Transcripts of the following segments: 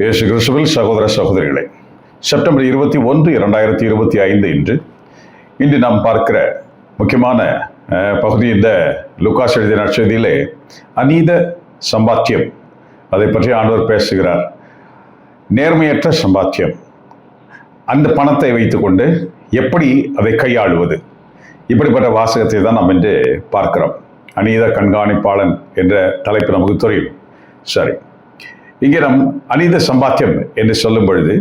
இயேசு கிறிஸ்துவில் சகோதர சகோதரிகளே, செப்டம்பர் 21, 2025 இன்று நாம் பார்க்கிற முக்கியமான பகுதி இந்த லூகாஸ் எழுதிய நற்செய்தியிலே அநீத சம்பாத்தியம், அதை பற்றி ஆண்டவர் பேசுகிறார். நேர்மையற்ற சம்பாத்தியம், அந்த பணத்தை வைத்துக்கொண்டு எப்படி அதை கையாளுவது, இப்படிப்பட்ட வாசகத்தை தான் நாம் இன்று பார்க்கிறோம். அநீத கண்காணிப்பாளன் என்ற தலைப்பு நமக்கு தெரியும். சரி, இங்கே நம் அநீத சம்பாத்தியம் என்று சொல்லும் பொழுது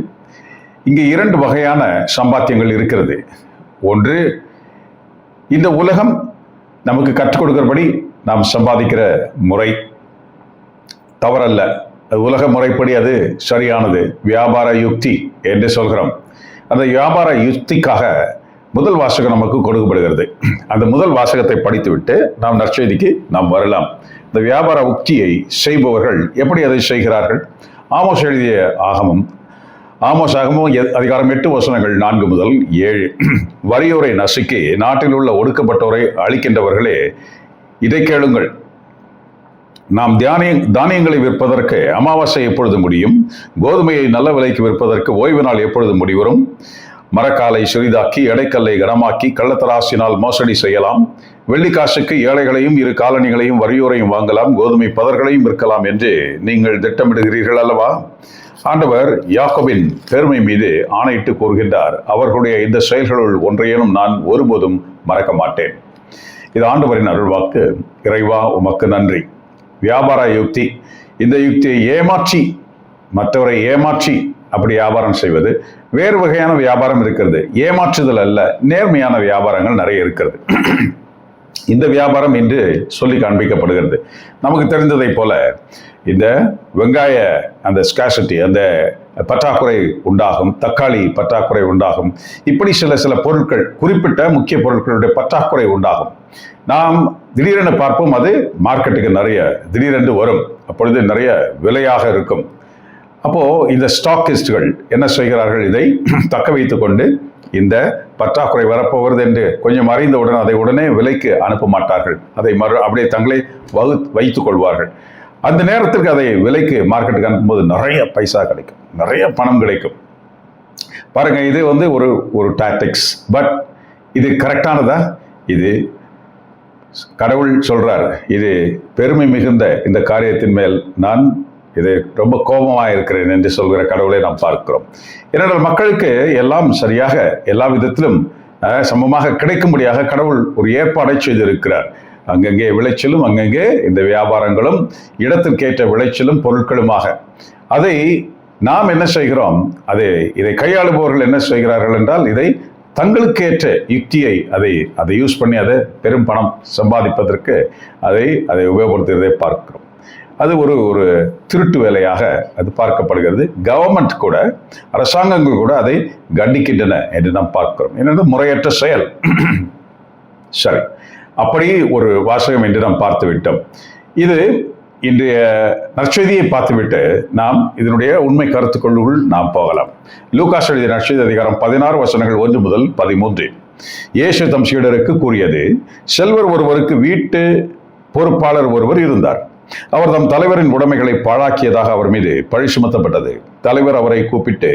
இங்கே இரண்டு வகையான சம்பாத்தியங்கள் இருக்கிறது. ஒன்று, இந்த உலகம் நமக்கு கற்றுக் கொடுக்கிறபடி நாம் சம்பாதிக்கிற முறை தவறல்ல, உலக முறைப்படி அது சரியானது, வியாபார யுக்தி என்று சொல்கிறோம். அந்த வியாபார யுக்திக்காக முதல் வாசகம் நமக்கு கொடுக்கப்படுகிறது. அந்த முதல் வாசகத்தை படித்துவிட்டு நாம் நற்செய்திக்கு நாம் வரலாம். இந்த வியாபார உக்தியை செய்பவர்கள் எப்படி அதை செய்கிறார்கள்? ஆமோஸ் எழுதிய ஆகமம், ஆமோஸ் ஆகமம் அதிகாரம் 8 வசனங்கள் 4 முதல் 7. வறியோரை நசுக்கி நாட்டில் உள்ள ஒடுக்கப்பட்டோரை அழிக்கின்றவர்களே, இதை கேளுங்கள். நாம் தானியங்களை விற்பதற்கு அமாவாசை எப்பொழுது முடியும்? கோதுமையை நல்ல விலைக்கு விற்பதற்கு ஓய்வு நாள் எப்பொழுது முடிவரும்? மரக்காலை சிறிதாக்கி எடைக்கல்லை கனமாக்கி கள்ளத்தராசினால் மோசடி செய்யலாம். வெள்ளிக்காசுக்கு ஏழைகளையும் 2 காலணிகளையும் வறியோரையும் வாங்கலாம், கோதுமை பதர்களையும் விற்கலாம் என்று நீங்கள் திட்டமிடுகிறீர்கள் அல்லவா? ஆண்டவர் யாக்கோபின் பெருமை மீது ஆணையிட்டு கூறுகின்றார், அவர்களுடைய இந்த செயல்களுள் ஒன்றையேனும் நான் ஒருபோதும் மறக்க மாட்டேன். இது ஆண்டவரின் அருள்வாக்கு. இறைவா, உமக்கு நன்றி. வியாபார யுக்தி, இந்த யுக்தியை ஏமாற்றி, மற்றவரை ஏமாற்றி அப்படி வியாபாரம் செய்வது வேறு வகையான வியாபாரம் இருக்கிறது. ஏமாற்றுதல் அல்ல, நேர்மையான வியாபாரங்கள் நிறைய இருக்கிறது. இந்த வியாபாரம் இன்று சொல்லி காண்பிக்கப்படுகிறது. நமக்கு தெரிந்ததை போல இந்த வெங்காய அந்த ஸ்காசிட்டி, அந்த பற்றாக்குறை உண்டாகும், தக்காளி பற்றாக்குறை உண்டாகும், இப்படி சில பொருட்கள், குறிப்பிட்ட முக்கிய பொருட்களுடைய பற்றாக்குறை உண்டாகும். நாம் திடீரென பார்ப்போம், அது மார்க்கெட்டுக்கு நிறைய திடீரென்று வரும், அப்பொழுது நிறைய விலையாக இருக்கும். அப்போ இந்த ஸ்டாக்கிஸ்டுகள் என்ன செய்கிறார்கள்? இதை தக்க வைத்துக் கொண்டு இந்த பற்றாக்குறை வரப்போகிறது என்று கொஞ்சம் அறிந்தவுடன் அதை உடனே விலைக்கு அனுப்ப மாட்டார்கள். அதை அப்படியே தங்களை வைத்துக் கொள்வார்கள். அந்த நேரத்திற்கு அதை விலைக்கு மார்க்கெட்டுக்கு அனுப்பும்போது நிறைய பைசா கிடைக்கும், நிறைய பணம் கிடைக்கும். பாருங்க, இது ஒரு டாக்டிக்ஸ். பட் இது கரெக்டானதா? இது கடவுள் சொல்றார், இது பெருமை மிகுந்த இந்த காரியத்தின் மேல் நான் இது ரொம்ப கோபமாக இருக்கிறேன் என்று சொல்கிற கடவுளை நாம் பார்க்கிறோம். ஏனென்றால் மக்களுக்கு எல்லாம் சரியாக எல்லா விதத்திலும் சமமாக கிடைக்கும்படியாக கடவுள் ஒரு ஏற்பாடை செய்திருக்கிறார். அங்கங்கே விளைச்சலும், அங்கங்கே இந்த வியாபாரங்களும், இடத்திற்கேற்ற விளைச்சலும் பொருட்களுமாக. அதை நாம் என்ன செய்கிறோம்? இதை கையாளுபவர்கள் என்ன செய்கிறார்கள் என்றால், இதை தங்களுக்கேற்ற யுக்தியை அதை யூஸ் பண்ணி அதை பெரும் பணம் சம்பாதிப்பதற்கு அதை உபயோகப்படுத்துகிறதை பார்க்கிறோம். அது ஒரு திருட்டு வேலையாக அது பார்க்கப்படுகிறது. கவர்மெண்ட் கூட, அரசாங்கங்கள் கூட அதை கண்டிக்கின்றன என்று நாம் பார்க்கிறோம். என்னென்ன முறையற்ற செயல். சரி, அப்படி ஒரு வாசகம் என்று நாம் பார்த்து விட்டோம். இது இன்றைய நற்செய்தியை பார்த்துவிட்டு நாம் இதனுடைய உண்மை கருத்துக்களுக்குள் நாம் போகலாம். லூகாஸ் எழுதிய நற்செய்தி அதிகாரம் 16 வசனங்கள் 1 முதல் 13. இயேசு தம் சீடருக்கு கூறியது, செல்வர் ஒருவருக்கு வீட்டு பொறுப்பாளர் ஒருவர் இருந்தார். அவர் தம் தலைவரின் உடைமைகளை பாழாக்கியதாக அவர் மீது பழி சுமத்தப்பட்டது. தலைவர் அவரை கூப்பிட்டு,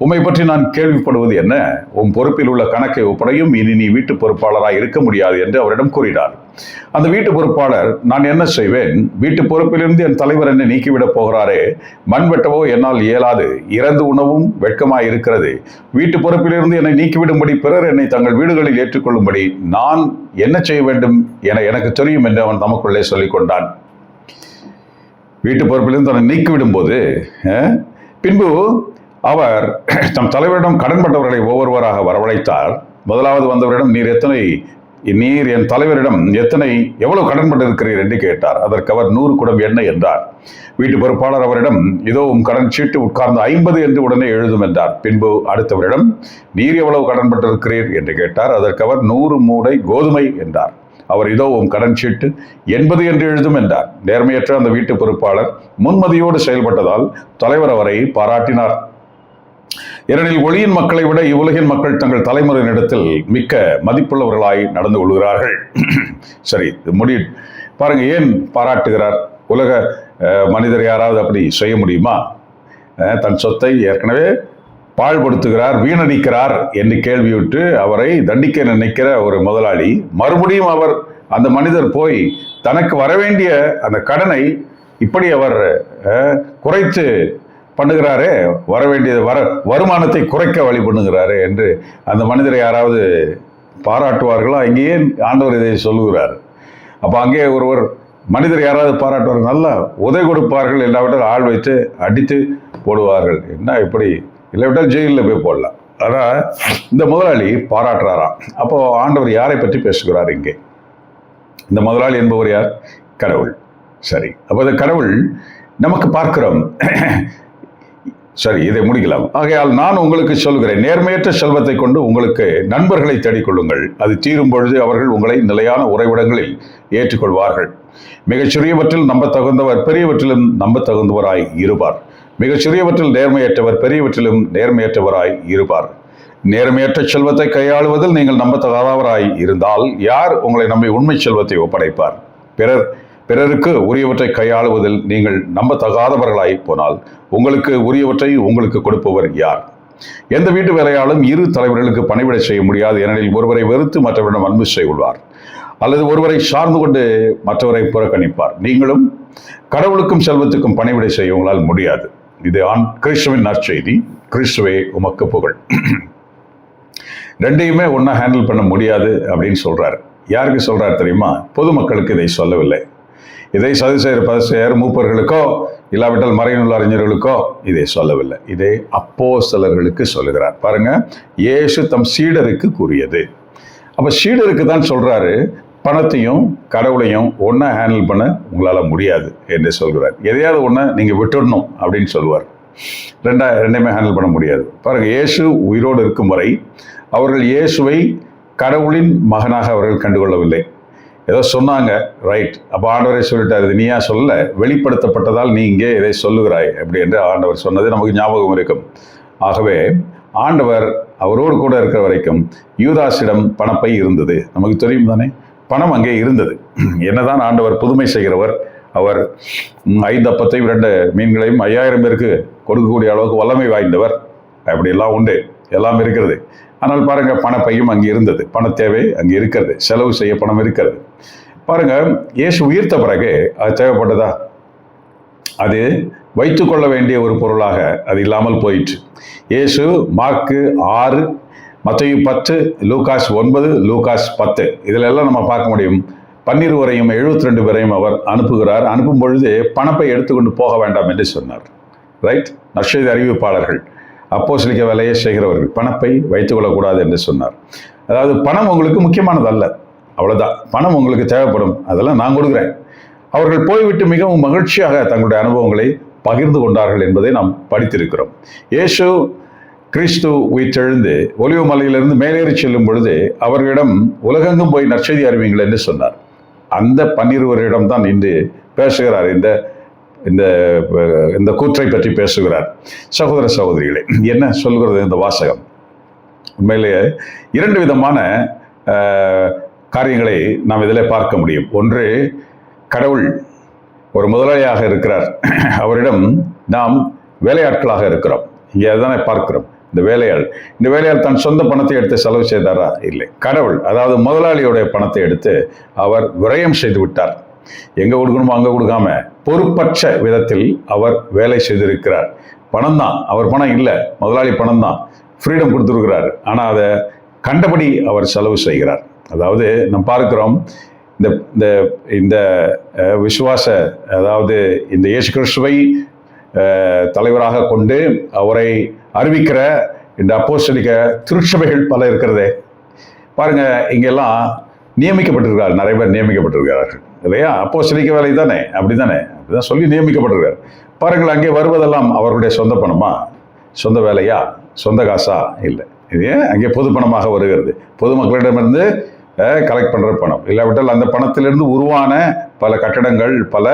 உம்மை பற்றி நான் கேள்விப்படுவது என்ன? உம் பொறுப்பில் உள்ள கணக்கை ஒப்படையும், இனி நீ வீட்டு பொறுப்பாளராய் இருக்க முடியாது என்று அவரிடம் கூறினார். அந்த வீட்டு பொறுப்பாளர், நான் என்ன செய்வேன்? வீட்டு பொறுப்பிலிருந்து என் தலைவர் என்னை நீக்கிவிடப் போகிறாரே. மண் வெட்டவோ என்னால் இயலாது, இறந்து உணவும் வெட்கமாய் இருக்கிறது. வீட்டு பொறுப்பிலிருந்து என்னை நீக்கிவிடும்படி பிறர் என்னை தங்கள் வீடுகளில் ஏற்றுக்கொள்ளும்படி நான் என்ன செய்ய வேண்டும் என எனக்கு தெரியும் என்று அவன் தமக்குள்ளே சொல்லிக் கொண்டான். வீட்டு பொறுப்பிலிருந்து தன்னை நீக்கிவிடும் போது பின்பு அவர் தம் தலைவரிடம் கடன்பட்டவர்களை ஒவ்வொருவராக வரவழைத்தார். முதலாவது வந்தவரிடம், நீர் என் தலைவரிடம் எவ்வளவு கடன்பட்டிருக்கிறீர் என்று கேட்டார். அதற்கு அவர் 100 குடம் எண்ணெய் என்றார். வீட்டு பொறுப்பாளர் அவரிடம், இதோ உம் கடன் சீட்டு உட்கார்ந்து 50 என்று உடனே எழுதும் என்றார். பின்பு அடுத்தவரிடம், நீர் எவ்வளவு கடன்பட்டிருக்கிறீர் என்று கேட்டார். அதற்கு அவர் 100 மூடை கோதுமை என்றார். அவர், இதோ உம் கடன் சீட்டு 80 என்று எழுதும் என்றார். நேர்மையற்ற அந்த வீட்டு பொறுப்பாளர் முன்மதியோடு செயல்பட்டதால் தலைவர் அவரை பாராட்டினார். ஏனெனில் ஒளியின் மக்களை விட இவ்வுலகின் மக்கள் தங்கள் தலைமுறையினிடத்தில் மிக்க மதிப்புள்ளவர்களாய் நடந்து கொள்கிறார்கள். சரி, பாருங்க, ஏன் பாராட்டுகிறார்? உலக மனிதர் யாராவது அப்படி செய்ய முடியுமா? தன் சொத்தை ஏற்கனவே பாழ்படுத்துகிறார், வீணடிக்கிறார் என்று கேள்வியுற்று அவரை தண்டிக்க நினைக்கிற ஒரு முதலாளி, மறுபடியும் அவர் அந்த மனிதர் போய் தனக்கு வரவேண்டிய அந்த கடனை இப்படி அவர் குறைத்து பண்ணுகிறாரே, வரவேண்டிய வருமானத்தை குறைக்க வழி பண்ணுகிறாரு என்று அந்த மனிதரை யாராவது பாராட்டுவார்களா? இங்கேயே ஆண்டவர் இதை சொல்லுகிறார். அப்போ அங்கே ஒருவர் மனிதர் யாராவது பாராட்டுவார்கள், நல்லா உதவி கொடுப்பார்கள், இல்லாவிட்டால் ஆள் வைத்து அடித்து போடுவார்கள். என்ன இப்படி, இல்லாவிட்டால் ஜெயிலில் போய் போடலாம். ஆனால் இந்த முதலாளி பாராட்டுறாராம். அப்போ ஆண்டவர் யாரை பற்றி பேசுகிறார் இங்கே? இந்த முதலாளி என்பவர் யார்? கடவுள். சரி, அப்போ இந்த கடவுள் நமக்கு பார்க்கிறோம். சரி, இதை முடிக்கலாம். ஆகையால் நான் உங்களுக்கு சொல்கிறேன், நேர்மையற்ற செல்வத்தை கொண்டு உங்களுக்கு நண்பர்களை தேடிக்கொள்ளுங்கள். அது தீரும் பொழுது அவர்கள் உங்களை நிலையான உறைவிடங்களில் ஏற்றுக்கொள்வார்கள். மிகச்சிறியவற்றில் நம்ப தகுந்தவர் பெரியவற்றிலும் நம்ப தகுந்தவராய் இருப்பார். மிகச்சிறியவற்றில் நேர்மையற்றவர் பெரியவற்றிலும் நேர்மையற்றவராய் இருப்பார். நேர்மையற்ற செல்வத்தை கையாளுவதில் நீங்கள் நம்பத்தகாதவராய் இருந்தால் யார் உங்களை நம்பி உண்மை செல்வத்தை ஒப்படைப்பார்? பிறருக்கு உரியவற்றை கையாளுவதில் நீங்கள் நம்பத்தகாதவர்களாய் போனால் உங்களுக்கு உரியவற்றை உங்களுக்கு கொடுப்பவர் யார்? எந்த வீட்டு வேலையாலும் இரு தலைவர்களுக்கு பணிவிடை செய்ய முடியாது. ஏனெனில் ஒருவரை வெறுத்து மற்றவரிடம் அன்பு செய்துள்ளார், அல்லது ஒருவரை சார்ந்து கொண்டு மற்றவரை புறக்கணிப்பார். நீங்களும் கடவுளுக்கும் செல்வத்துக்கும் பணிவிடை செய்ய உங்களால் முடியாது. இது கிறிஸ்துவின் நற்செய்தி. கிறிஸ்துவே உமக்கு புகழ். ரெண்டையுமே ஒன்றா ஹேண்டில் பண்ண முடியாது அப்படின்னு சொல்றாரு. யாருக்கு சொல்றாரு தெரியுமா? பொதுமக்களுக்கு இதை சொல்லவில்லை. இதை சதுசேயர் பரிசேயர் மூப்பர்களுக்கோ இல்லாவிட்டால் மறைநூல் அறிஞர்களுக்கோ இதை சொல்லவில்லை. இதை அப்போஸ்தலர்களுக்கு சொல்லுகிறார். பாருங்க, இயேசு தம் சீடருக்கு கூறியது. அப்ப சீடருக்கு தான் சொல்றாரு, பணத்தையும் கடவுளையும் ஒன்றா ஹேண்டில் பண்ண உங்களால் முடியாது என்று சொல்கிறார். எதையாவது ஒன்று நீங்கள் விட்டுடணும் அப்படின்னு சொல்லுவார். ரெண்டையுமே ஹேண்டில் பண்ண முடியாது. பாருங்க, இயேசு உயிரோடு இருக்கும் வரை அவர்கள் இயேசுவை கடவுளின் மகனாக அவர்கள் கண்டுகொள்ளவில்லை. ஏதோ சொன்னாங்க, ரைட். அப்போ ஆண்டவரே சொல்லிட்டார், இது நீயா சொல்ல, வெளிப்படுத்தப்பட்டதால் நீ இங்கே இதை சொல்லுகிறாய் அப்படி என்று ஆண்டவர் சொன்னது நமக்கு ஞாபகம் இருக்கும். ஆகவே ஆண்டவர் அவரோடு கூட இருக்கிற வரைக்கும் யூதாஸிடம் பணப்பை இருந்தது. நமக்கு தெரியும் தானே, பணம் அங்கே இருந்தது. என்னதான் ஆண்டவர் புதுமை செய்கிறவர், அவர் 5 அப்பத்தையும் 2 மீன்களையும் 5000 பேருக்கு கொடுக்கக்கூடிய அளவுக்கு வல்லமை வாய்ந்தவர். அப்படியெல்லாம் உண்டு, எல்லாம் இருக்கிறது. ஆனால் பாருங்க, பணப்பையும் அங்கே இருந்தது, பண தேவை அங்கே இருக்கிறது, செலவு செய்ய பணம் இருக்கிறது. பாருங்க, இயேசு உயிர்த்த பிறகு அது தேவைப்பட்டதா? அது வைத்துக்கொள்ள வேண்டிய ஒரு பொருளாக அது இல்லாமல் போயிற்று. இயேசு மார்க்கு 6, மத்தேயு 10, லூகாஸ் 9, லூகாஸ் 10 இதில் எல்லாம் நம்ம பார்க்க முடியும். 12 வரையும் 72 பேரையும் அவர் அனுப்புகிறார். அனுப்பும் பொழுது பணப்பை எடுத்துக்கொண்டு போக வேண்டாம் என்று சொன்னார். ரைட்? நற்செய்தி அறிவிப்பாளர்கள், அப்போஸ்தலிக்க வேலையை செய்கிறவர்கள் பணப்பை வைத்துக் கொள்ளக்கூடாது என்று சொன்னார். அதாவது பணம் உங்களுக்கு முக்கியமானது அல்ல, அவ்வளவுதான். பணம் உங்களுக்கு தேவைப்படும், அதெல்லாம் நான் கொடுக்குறேன். அவர்கள் போய்விட்டு மிகவும் மகிழ்ச்சியாக தங்களுடைய அனுபவங்களை பகிர்ந்து கொண்டார்கள் என்பதை நாம் படித்திருக்கிறோம். இயேசு கிறிஸ்து உயிர்த்தெழுந்து ஒலிவ மலையிலிருந்து மேலேறி செல்லும் பொழுது அவர்களிடம் உலகெங்கும் போய் நற்செய்தி அறிவியுங்கள் என்று சொன்னார். அந்த 12 தான் இன்று பேசுகிறார். இந்த கூற்றை பற்றி பேசுகிறார். சகோதர சகோதரிகளே, என்ன சொல்கிறது இந்த வாசகம்? உண்மையிலேயே 2 விதமான காரியங்களை நாம் இதில் பார்க்க முடியும். ஒன்று, கடவுள் ஒரு முதலாளியாக இருக்கிறார், அவரிடம் நாம் வேலையாட்களாக இருக்கிறோம். இங்கே அதுதானே பார்க்கிறோம். இந்த வேலையாள் தன் சொந்த பணத்தை எடுத்து செலவு செய்தாரா? இல்லை. கடவுள், அதாவது முதலாளியுடைய பணத்தை எடுத்து அவர் விரயம் செய்து விட்டார். எங்க கொடுக்கணுமோ அங்க கொடுக்காம பொறுப்பற்ற விதத்தில் அவர் வேலை செய்திருக்கிறார். பணம் தான், அவர் பணம் இல்லை, முதலாளி பணம் தான், ஃப்ரீடம் கொடுத்துருக்கிறார். ஆனால் அதை கண்டபடி அவர் செலவு செய்கிறார். அதாவது நாம் பார்க்கிறோம், இந்த இந்த விசுவாச, அதாவது இந்த இயேசு கிறிஸ்துவை தலைவராக கொண்டு அவரை அறிவிக்கிற இந்த அப்போஸ்தலிக திருச்சபைகள் பல இருக்கிறதே. பாருங்க, இங்கெல்லாம் நியமிக்கப்பட்டிருக்கிறார், நிறைய பேர் நியமிக்கப்பட்டிருக்கிறார்கள் இல்லையா? அப்போஸ்தலிக்க வேலை தானே, அப்படிதான் சொல்லி நியமிக்கப்பட்டிருக்கார். பாருங்கள், அங்கே வருவதெல்லாம் அவர்களுடைய சொந்த பணமா, சொந்த வேலையா, சொந்த காசா? இல்லை. இது அங்கே பொது பணமாக வருகிறது, பொதுமக்களிடமிருந்து கலெக்ட் பண்ணுற பணம். இல்லாவிட்டால் அந்த பணத்திலிருந்து உருவான பல கட்டடங்கள், பல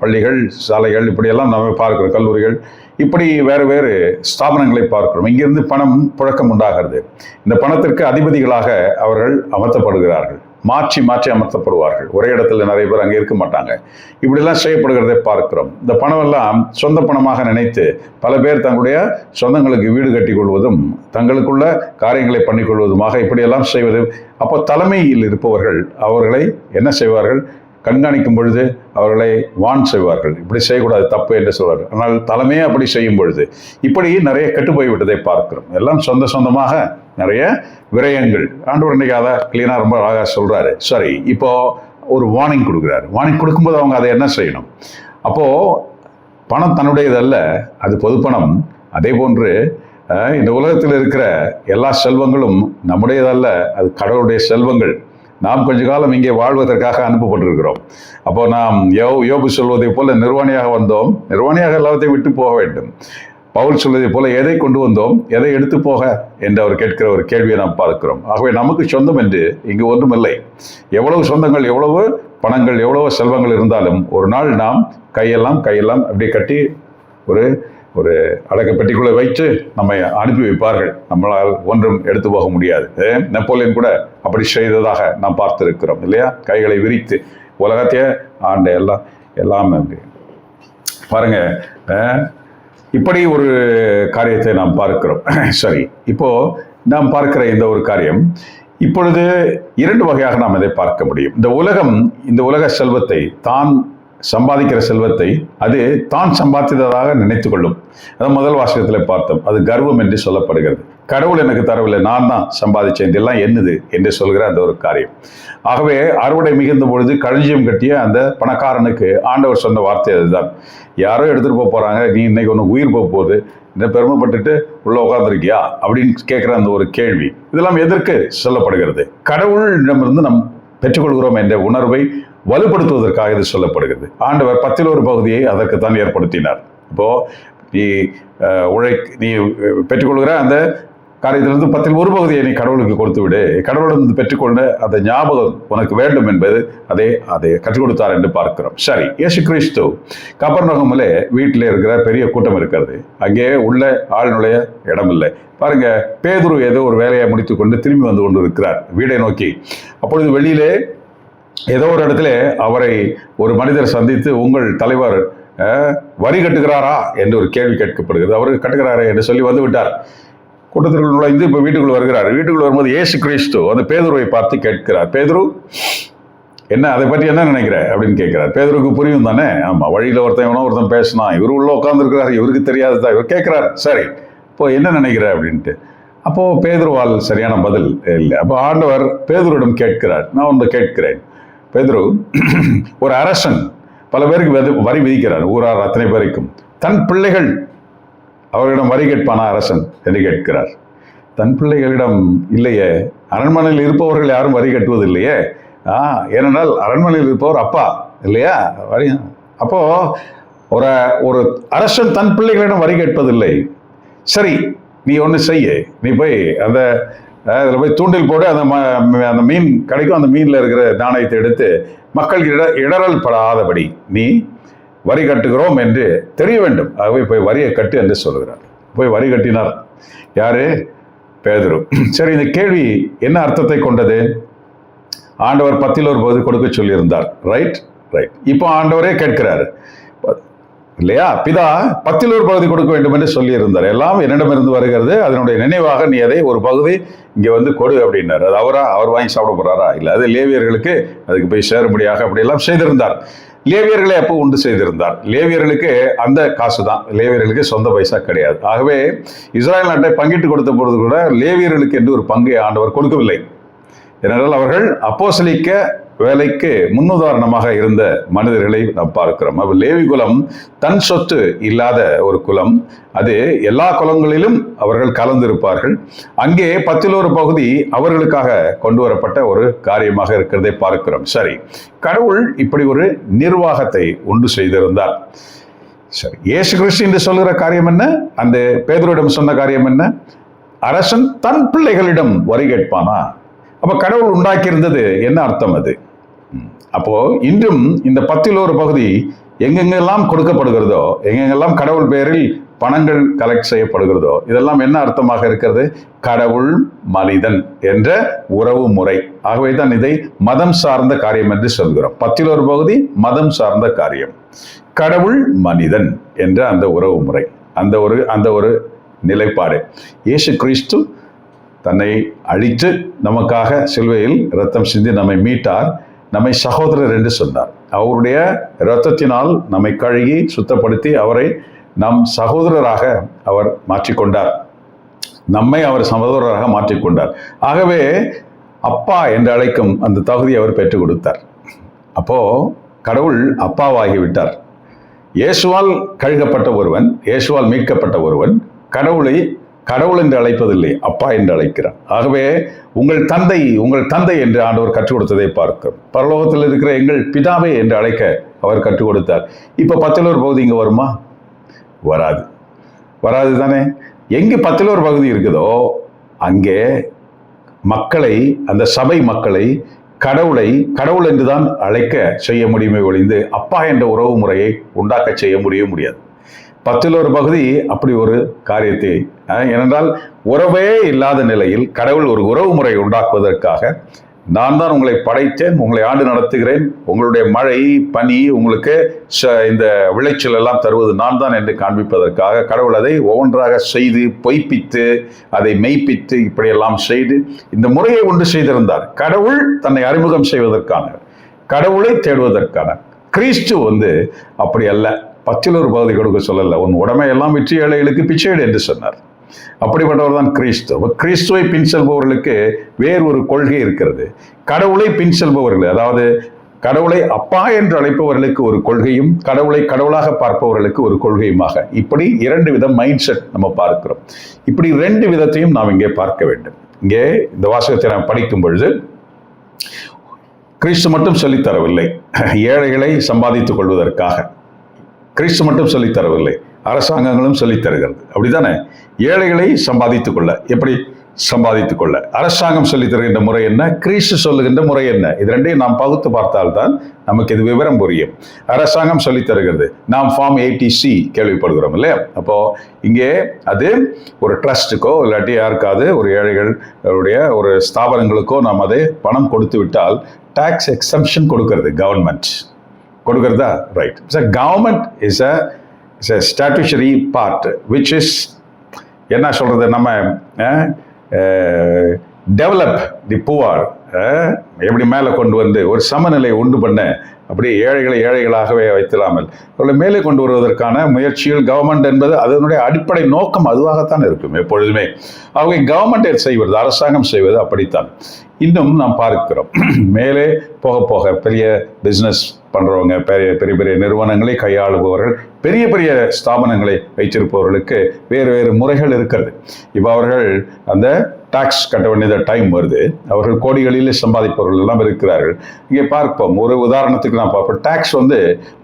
பள்ளிகள், சாலைகள், இப்படியெல்லாம் நம்ம பார்க்கிறோம், கல்லூரிகள், இப்படி வேறு வேறு ஸ்தாபனங்களை பார்க்கிறோம். இங்கிருந்து பணம் புழக்கம் உண்டாகிறது. இந்த பணத்திற்கு அதிபதிகளாக அவர்கள் அமர்த்தப்படுகிறார்கள். மாற்றி மாற்றி அமர்த்தப்படுவார்கள். ஒரே இடத்துல நிறைய பேர் அங்கே இருக்க மாட்டாங்க. இப்படிலாம் செய்யப்படுகிறதை பார்க்கிறோம். இந்த பணம் எல்லாம் சொந்த பணமாக நினைத்து பல பேர் தங்களுடைய சொந்தங்களுக்கு வீடு கட்டி கொள்வதும் தங்களுக்குள்ள காரியங்களை பண்ணிக்கொள்வதுமாக இப்படியெல்லாம் செய்வது. அப்போ தலைமையில் இருப்பவர்கள் அவர்களை என்ன செய்வார்கள்? கண்காணிக்கும் பொழுது அவர்களை வான் செய்வார்கள், இப்படி செய்யக்கூடாது, தப்பு என்று சொல்வார்கள். ஆனால் தலைமையே அப்படி செய்யும் பொழுது இப்படி நிறைய கெட்டு போய்விட்டதை பார்க்கிறோம். எல்லாம் சொந்தமாக நிறைய விரயங்கள். ஆண்டவர் இன்னைக்கு அதை கிளீனாக ரொம்ப அழகாக சொல்றாரு. சரி, இப்போ ஒரு வார்னிங் கொடுக்குறாரு. வார்னிங் கொடுக்கும்போது அவங்க அதை என்ன செய்யணும்? அப்போ பணம் தன்னுடையதல்ல, அது பொது பணம். அதே போன்று இந்த உலகத்தில் இருக்கிற எல்லா செல்வங்களும் நம்முடையதல்ல, அது கடவுளுடைய செல்வங்கள். நாம் கொஞ்ச காலம் இங்கே வாழ்வதற்காக அனுப்பப்பட்டிருக்கிறோம். அப்போ நாம் யோபு சொல்வதை போல நிர்வாணியாக வந்தோம், நிர்வாணியாக எல்லாத்தையும் விட்டு போக வேண்டும். பவுல் சொல்வதை போல எதை கொண்டு வந்தோம், எதை எடுத்து போக என்று அவர் கேட்கிற ஒரு கேள்வியை நாம் பார்க்கிறோம். ஆகவே நமக்கு சொந்தம் என்று இங்கு ஒன்றுமில்லை. எவ்வளவு சொந்தங்கள், எவ்வளவு பணங்கள், எவ்வளவு செல்வங்கள் இருந்தாலும் ஒரு நாள் நாம் கையெல்லாம் அப்படி கட்டி ஒரு அடக்கப்பட்டிக்குள்ளே வைத்து நம்மை அனுப்பி வைப்பார்கள். நம்மளால் ஒன்றும் எடுத்து போக முடியாது. நெப்போலியன் கூட அப்படி செய்ததாக நாம் பார்த்திருக்கிறோம் இல்லையா? கைகளை விரித்து உலகத்தையே ஆண்ட எல்லாமே அப்படி பாருங்க. இப்படி ஒரு காரியத்தை நாம் பார்க்கிறோம். சரி, இப்போ நாம் பார்க்கிற இந்த ஒரு காரியம் இப்பொழுது இரண்டு வகையாக நாம் இதை பார்க்க முடியும். இந்த உலக செல்வத்தை, தான் சம்பாதிக்கிற செல்வத்தை அது தான் சம்பாதித்ததாக நினைத்து கொள்ளும். அதான் முதல் வாசகத்தில் பார்த்தோம். அது கர்வம் என்று சொல்லப்படுகிறது. கடவுள் எனக்கு தரவில்லை, நான் தான் சம்பாதிச்சேன், இதெல்லாம் என்னது என்று சொல்கிற அந்த ஒரு காரியம். ஆகவே அறுவடை மிகுந்த பொழுது களஞ்சியம் கட்டிய அந்த பணக்காரனுக்கு ஆண்டவர் சொன்ன வார்த்தை அதுதான். யாரோ எடுத்துட்டு போறாங்க, நீ இன்னைக்கு ஒன்று உயிர் போகுது, இந்த பெருமைப்பட்டுட்டு உள்ள உட்காந்துருக்கியா அப்படின்னு கேட்குற அந்த ஒரு கேள்வி, இதெல்லாம் எதற்கு சொல்லப்படுகிறது? கடவுளிடமிருந்து நாம் பெற்றுக்கொள்கிறோம் என்ற உணர்வை வலுப்படுத்துவதற்காக இது சொல்லப்படுகிறது. ஆண்டவர் 10 பகுதியை அதற்குத்தான் ஏற்படுத்தினார். இப்போ நீ பெற்றுக்கொள்கிற அந்த காரியத்திலிருந்து 10 பகுதியை நீ கடவுளுக்கு கொடுத்து விடு, கடவுளிடம் பெற்றுக்கொண்ட அந்த ஞாபகம் உனக்கு வேண்டும் என்பது அதை கற்றுக் கொடுத்தார் என்று பார்க்கிறோம். சரி, இயேசு கிறிஸ்து கபர்நகூமிலே வீட்டில் இருக்கிற பெரிய கூட்டம் இருக்கிறது. அங்கே உள்ள ஆள் நுழைய இடம் இல்லை. பாருங்க, பேதுரு ஏதோ ஒரு வேலையை முடித்து கொண்டு திரும்பி வந்து கொண்டு இருக்கிறார் வீடை நோக்கி. அப்பொழுது வெளியிலே ஏதோ ஒரு இடத்துல அவரை ஒரு மனிதர் சந்தித்து, உங்கள் தலைவர் வரி கட்டுகிறாரா என்று ஒரு கேள்வி கேட்கப்படுகிறது. அவரு கட்டுகிறாரா என்று சொல்லி வந்து விட்டார். கூட்டத்திற்குள் நுழைந்து இப்போ வீட்டுக்குள் வருகிறார். வீட்டுக்குள் வரும்போது இயேசு கிறிஸ்து அந்த பேதுருவை பார்த்து கேட்கிறார், பேதுரு என்ன, அதை பற்றி என்ன நினைக்கிற அப்படின்னு கேட்கிறார். பேதுருக்கு புரியும் தானே? ஆமா, வழியில ஒருத்தன் பேசினா, இவரு உள்ள உட்கார்ந்துருக்கிறார், இவருக்கு தெரியாதுதான். இவர் கேட்கிறார், சரி இப்போ என்ன நினைக்கிற அப்படின்ட்டு. அப்போ பேதுருவால் சரியான பதில் இல்லை. அப்போ ஆண்டவர் பேதுருவிடம் கேட்கிறார், நான் ஒன்று கேட்கிறேன். பேதுரு, ஒரு அரசன் பல பேருக்கு வரி விதிக்கிறார், ஊரார் அத்தனை பேருக்கும். தன் பிள்ளைகள் அவர்களிடம் வரி கேட்பானா அரசன் என்று கேட்கிறார். தன் பிள்ளைகளிடம் இல்லையே, அரண்மனையில் இருப்பவர்கள் யாரும் வரி கட்டுவது இல்லையே. ஏனென்றால் அரண்மனையில் இருப்பவர் அப்பா இல்லையா, வரி. அப்போ ஒரு அரசன் தன் பிள்ளைகளிடம் வரி கேட்பதில்லை. சரி, நீ ஒன்று செய்ய, நீ போய் அதில் போய் தூண்டில் போடு, அந்த மீன் கிடைக்கும், அந்த மீனில் இருக்கிற நாணயத்தை எடுத்து மக்கள் இடரல் படாதபடி நீ வரி கட்டுகிறோம் என்று தெரிய வேண்டும். ஆகவே போய் வரியை கட்டு என்று சொல்கிறார். போய் வரி கட்டினார். யாரு? பேதுரு. சரி, இந்த கேள்வி என்ன அர்த்தத்தை கொண்டது? ஆண்டவர் 10 பகுதி கொடுக்க சொல்லியிருந்தார். ரைட். இப்போ ஆண்டவரே கேட்கிறாரு இல்லையா? பிதா 10 பகுதி கொடுக்க வேண்டும் என்று சொல்லி இருந்தார். எல்லாம் என்னிடமிருந்து வருகிறது, அதனுடைய நினைவாக நீ அதை ஒரு பகுதி இங்கே வந்து கொடு அப்படின்னாரு. அது அவர் வாங்கி சாப்பிட போறாரா? இல்லை, அது லேவியர்களுக்கு அதுக்கு போய் சேரும்படியாக அப்படியெல்லாம் செய்திருந்தார். லேவியர்களை அப்போ உண்டு செய்திருந்தார். லேவியர்களுக்கு அந்த காசு தான், லேவியர்களுக்கு சொந்த பைசா கிடையாது. ஆகவே இஸ்ராயல் நாட்டை பங்கிட்டு கொடுத்த பொழுது கூட லேவியர்களுக்கு என்று ஒரு பங்கை ஆண்டவர் கொடுக்கவில்லை. ஏனென்றால் அவர்கள் அப்போஸ்தலிக்க வேலைக்கு முன்னுதாரணமாக இருந்த மனிதர்களை நாம் பார்க்கிறோம். அப்ப லேவி குலம் தன் சொத்து இல்லாத ஒரு குலம். அது எல்லா குலங்களிலும் அவர்கள் கலந்திருப்பார்கள். அங்கே 10 பகுதி அவர்களுக்காக கொண்டு வரப்பட்ட ஒரு காரியமாக இருக்கிறதை பார்க்கிறோம். சரி, கடவுள் இப்படி ஒரு நிர்வாகத்தை உண்டு செய்திருந்தார். சரி, இயேசு கிறிஸ்து என்று சொல்கிற காரியம் என்ன? அந்த பேதுருவிடம் சொன்ன காரியம் என்ன? அரசன் தன் பிள்ளைகளிடம் வரி கேட்பானா? அப்ப கடவுள் உண்டாக்கி இருந்தது என்ன அர்த்தம் அது? அப்போ இன்றும் இந்த 10 பகுதி எங்கெங்கெல்லாம் கொடுக்கப்படுகிறதோ, எங்கெங்கெல்லாம் கடவுள் பெயரில் பணங்கள் கலெக்ட் செய்யப்படுகிறதோ, இதெல்லாம் என்ன அர்த்தமாக இருக்கிறது? கடவுள் மனிதன் என்ற உறவு முறை. ஆகவே தான் இதை மதம் சார்ந்த காரியம் என்று சொல்கிறோம். 10ல் ஒரு பகுதி மதம் சார்ந்த காரியம். கடவுள் மனிதன் என்ற அந்த உறவு முறை, அந்த ஒரு நிலைப்பாடு. இயேசு கிறிஸ்து தன்னை அழித்து நமக்காக சிலுவையில் இரத்தம் சிந்தி நம்மை மீட்டார், நம்மை சகோதரர் என்று சொன்னார். அவருடைய இரத்தத்தினால் நம்மை கழுகி சுத்தப்படுத்தி அவரை நம் சகோதரராக அவர் மாற்றிக்கொண்டார், நம்மை அவர் சகோதரராக மாற்றிக்கொண்டார். ஆகவே அப்பா என்று அழைக்கும் அந்த தகுதி அவர் பெற்றுக் கொடுத்தார். அப்போ கடவுள் அப்பாவாகிவிட்டார். இயேசுவால் கழுகப்பட்ட ஒருவன், இயேசுவால் மீட்கப்பட்ட ஒருவன் கடவுள் என்று அழைப்பதில்லை, அப்பா என்று அழைக்கிறார். ஆகவே உங்கள் தந்தை என்று ஆண்டவர் கற்றுக் கொடுத்ததை பார்க்கிறோம். பரலோகத்தில் இருக்கிற எங்கள் பிதாவே என்று அழைக்க அவர் கற்றுக் கொடுத்தார். இப்போ 10ல் ஒரு பகுதி இங்கே வருமா? வராது தானே. எங்கே 10ல் ஒரு பகுதி இருக்குதோ அங்கே மக்களை, அந்த சபை மக்களை கடவுள் என்றுதான் அழைக்க செய்ய முடியுமே ஒழிந்து அப்பா என்ற உறவு முறையை உண்டாக்க செய்ய முடியாது. 10ல் ஒரு பகுதி அப்படி ஒரு காரியத்தை, ஏனென்றால் உறவே இல்லாத நிலையில் கடவுள் ஒரு உறவு முறை உண்டாக்குவதற்காக, நான் தான் உங்களை படைத்தேன், உங்களை ஆண்டு நடத்துகிறேன், உங்களுடைய மழை பனி உங்களுக்கு இந்த விளைச்சல் எல்லாம் தருவது நான் தான் என்று காண்பிப்பதற்காக கடவுள் அதை ஒவ்வொன்றாக செய்து பொய்ப்பித்து அதை மெய்ப்பித்து இப்படியெல்லாம் செய்து இந்த முறையை ஒன்று செய்திருந்தார். கடவுள் தன்னை அறிமுகம் செய்வதற்கான, கடவுளை தேடுவதற்கான. கிறிஸ்து அப்படி அல்ல. 10ல் ஒரு பகுதி கொடுக்க சொல்லல, உன் உடமையெல்லாம் விற்று ஏழைகளுக்கு பிச்சையிடு என்று சொன்னார். அப்படிப்பட்டவர் தான் கிறிஸ்து. கிறிஸ்துவை பின் செல்பவர்களுக்கு வேறு ஒரு கொள்கை இருக்கிறது. கடவுளை பின் செல்பவர்கள், அதாவது கடவுளை அப்பா என்று அழைப்பவர்களுக்கு ஒரு கொள்கையும், கடவுளை கடவுளாக பார்ப்பவர்களுக்கு ஒரு கொள்கையுமாக, இப்படி 2 விதம் மைண்ட் செட் நம்ம பார்க்கிறோம். இப்படி 2 விதத்தையும் நாம் இங்கே பார்க்க வேண்டும். இங்கே இந்த வாசகத்தை நாம் படிக்கும் பொழுது கிறிஸ்து மட்டும் சொல்லித்தரவில்லை ஏழைகளை சம்பாதித்துக் கொள்வதற்காக. கிறிஸ்து மட்டும் சொல்லித்தரவில்லை, அரசாங்கங்களும் சொல்லித் தருகிறது. அப்படித்தானே? ஏழைகளை சம்பாதித்துக் கொள்ள, எப்படி சம்பாதித்துக் கொள்ள அரசாங்கம் சொல்லித் தருகின்ற முறை என்ன, கிறிஸ்து சொல்லுகின்ற முறை என்ன, இது 2ஐயும் நாம் பகுத்து பார்த்தால்தான் நமக்கு இது விவரம் புரியும். அரசாங்கம் சொல்லித் தருகிறது. நாம் ஃபார்ம் 80C கேள்விப்படுகிறோம் இல்லையா? அப்போ இங்கே அது ஒரு ட்ரஸ்ட்டுக்கோ இல்லாட்டி யாருக்காவது ஒரு ஏழைகளுடைய ஒரு ஸ்தாபனங்களுக்கோ நாம் அதை பணம் கொடுத்து விட்டால் டாக்ஸ் எக்ஸம்ஷன் கொடுக்கிறது கவர்மெண்ட். கொடுக்கிறதா? Right. Government is a statutory part which is என்ன சொல்றது, நம்ம டெவலப் தி புவர், எப்படி மேலே கொண்டு வந்து ஒரு சமநிலை உண்டு பண்ண, அப்படியே ஏழைகளை ஏழைகளாகவே வைத்திடாமல் அவர்களை மேலே கொண்டு வருவதற்கான முயற்சிகள் கவர்மெண்ட் என்பது அதனுடைய அடிப்படை நோக்கம் அதுவாகத்தான் இருக்கும் எப்பொழுதுமே. அவங்க கவர்மெண்ட் செய்வது, அரசாங்கம் செய்வது அப்படித்தான். இன்னும் நாம் பார்க்கிறோம், மேலே போக போக பெரிய பிஸ்னஸ் பண்ணுறவங்க, பெரிய பெரிய நிறுவனங்களை கையாளுபவர்கள், பெரிய பெரிய ஸ்தாபனங்களை வைத்திருப்பவர்களுக்கு வேறு வேறு முறைகள் இருக்கிறது. இப்போ அவர்கள் அந்த டாக்ஸ் கட்ட வேண்டிய டைம் வருது, அவர்கள் கோடிகளில் சம்பாதிப்பவர்கள் எல்லாம் இருக்கிறார்கள். இங்கே பார்ப்போம், ஒரு உதாரணத்துக்கு நான் பார்ப்போம். டாக்ஸ்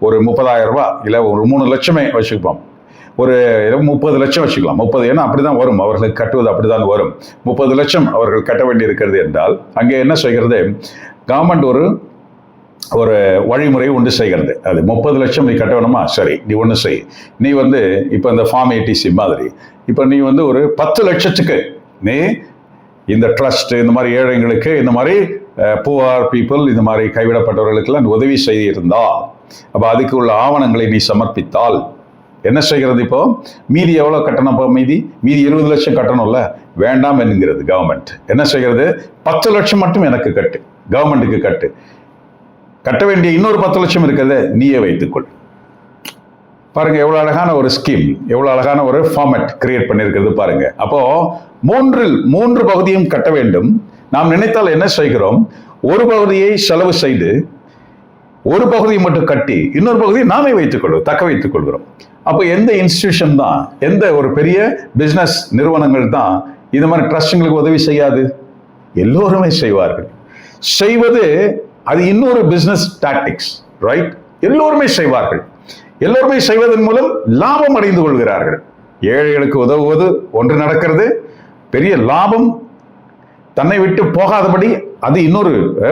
ஒரு 30,000 ரூபாய் இல்லை ஒரு 3 லட்சமே வச்சுப்போம், ஒரு 30 லட்சம் வச்சுக்கலாம். 30, ஏன்னா அப்படிதான் வரும், அவர்களுக்கு கட்டுவது அப்படிதான் வரும். 30 லட்சம் அவர்கள் கட்ட வேண்டி இருக்கிறது என்றால் அங்கே என்ன செய்கிறது, கவர்மெண்ட் ஒரு வழிமுறை ஒன்று செய்கிறது. அது 30 லட்சம் நீ கட்ட வேணுமா, சரி நீ ஒன்று செய். நீ இப்போ இந்த ஃபார்ம் 80C மாதிரி இப்போ நீ ஒரு 10 லட்சத்துக்கு நீ இந்த ட்ரஸ்ட், இந்த மாதிரி ஏழைங்களுக்கு, இந்த மாதிரி புவர் பீப்புள், இந்த மாதிரி கைவிடப்பட்டவர்களுக்கெல்லாம் உதவி செய்திருந்தால், அப்போ அதுக்கு உள்ள ஆவணங்களை நீ சமர்ப்பித்தால் என்ன செய்கிறது, இப்போ மீதி எவ்வளோ கட்டணும், இப்போ மீதி 20 லட்சம் கட்டணும்ல, வேண்டாம் என்கிறது கவர்மெண்ட். என்ன செய்கிறது, 10 லட்சம் மட்டும் எனக்கு கட்டு, கவர்மெண்ட்டுக்கு கட்ட வேண்டிய இன்னொரு 10 லட்சம் இருக்கிறத நீயே வைத்துக்கொள். பாருங்க எவ்வளோ அழகான ஒரு ஸ்கீம், எவ்வளோ அழகான ஒரு ஃபார்மேட் கிரியேட் பண்ணியிருக்கிறது பாருங்க. அப்போ 3 பகுதியும் கட்ட வேண்டும். நாம் நினைத்தால் என்ன செய்கிறோம், ஒரு பகுதியை செலவு செய்து ஒரு பகுதியை மட்டும் கட்டி இன்னொரு பகுதியை நாமே தக்க வைத்துக் கொள்கிறோம். அப்போ எந்த இன்ஸ்டிடியூஷன் தான், எந்த ஒரு பெரிய பிசினஸ் நிறுவனங்கள் தான் இந்த மாதிரி ட்ரஸ்டுங்களுக்கு உதவி செய்யாது? எல்லோருமே செய்வார்கள். செய்வது அது இன்னொரு பிசினஸ் டாக்டிக்ஸ், ரைட்? எல்லோருமே செய்வார்கள். எல்லோருமே செய்வதன் மூலம் லாபம் அடைந்து கொள்கிறார்கள். ஏழைகளுக்கு உதவுவது ஒன்று நடக்கிறது, பெரிய லாபம் தன்னை விட்டு போகாதபடி அது இன்னொரு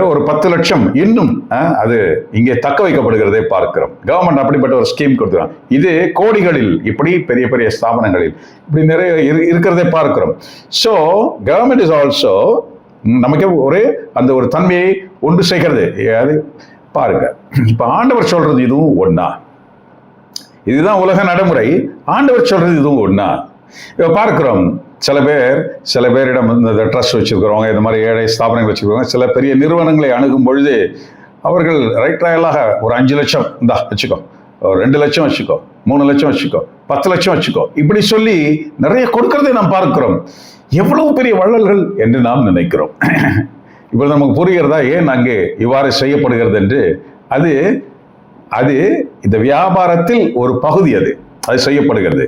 ஒரு 10 லட்சம் இன்னும் அது இங்கே தக்க வைக்கப்படுகிறதை பார்க்கிறோம். கவர்மெண்ட் அப்படிப்பட்ட ஒரு ஸ்கீம் கொடுத்துருக்காங்க. இது கோடிகளில் இப்படி பெரிய பெரிய ஸ்தாபனங்களில் இப்படி நிறைய இருக்கிறதை பார்க்கிறோம். ஸோ கவர்மெண்ட் இஸ் ஆல்சோ நமக்கு அந்த ஒரு தன்மையை ஒன்று செய்கிறது. அது பாருங்க, இப்ப ஆண்டவர் சொல்றது இதுவும் ஒன்னா, இதுதான் உலக நடைமுறை. ஆண்டவர் சொல்றது இதுவும் ஒன்னா. இப்ப பார்க்கிறோம், சில பேரிடம் இந்த ட்ரஸ்ட் வச்சிருக்கிறவங்க, இந்த மாதிரி ஏழை ஸ்தாபனங்கள் வச்சிருக்கிறவங்க, சில பெரிய நிறுவனங்களை அணுகும் பொழுது அவர்கள் ரைட் ராயலாக ஒரு 5 லட்சம் இந்தா வச்சுக்கோ, 2 லட்சம் வச்சுக்கோ, 3 லட்சம் வச்சுக்கோ, 10 லட்சம் வச்சுக்கோ, இப்படி சொல்லி நிறைய கொடுக்கறதை நாம் பார்க்கிறோம். எவ்வளவு பெரிய வள்ளல்கள் என்று நாம் நினைக்கிறோம். இப்போ நமக்கு புரிகிறதா ஏன் அங்கே இவ்வாறு செய்யப்படுகிறது என்று? அது இந்த வியாபாரத்தில் ஒரு பகுதி, அது செய்யப்படுகிறது.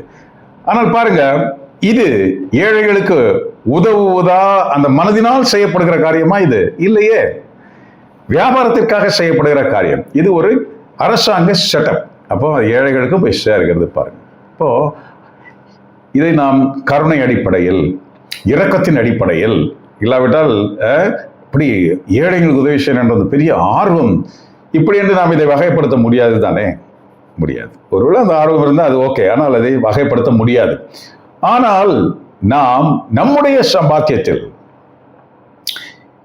ஆனால் பாருங்க, இது ஏழைகளுக்கு உதவுவதா அந்த மனதினால் செய்யப்படுகிற காரியமா? இது இல்லையே, வியாபாரத்திற்காக செய்யப்படுகிற காரியம். இது ஒரு அரசாங்க செட்டப். அப்போ ஏழைகளுக்கும் போய் சேர்கிறது பாருங்க. இப்போ இதை நாம் கருணை அடிப்படையில், இரக்கத்தின் அடிப்படையில், இல்லாவிட்டால் இப்படி ஏழைகளுக்கு உதவி செய்யணுன்றது பெரிய ஆர்வம், இப்படி என்று நாம் இதை வகைப்படுத்த முடியாது தானே? முடியாது. ஒருவேளை அந்த ஆர்வம் இருந்தால் அது ஓகே, ஆனால் அதை வகைப்படுத்த முடியாது. ஆனால் நாம் நம்முடைய சம்பாத்தியத்தில்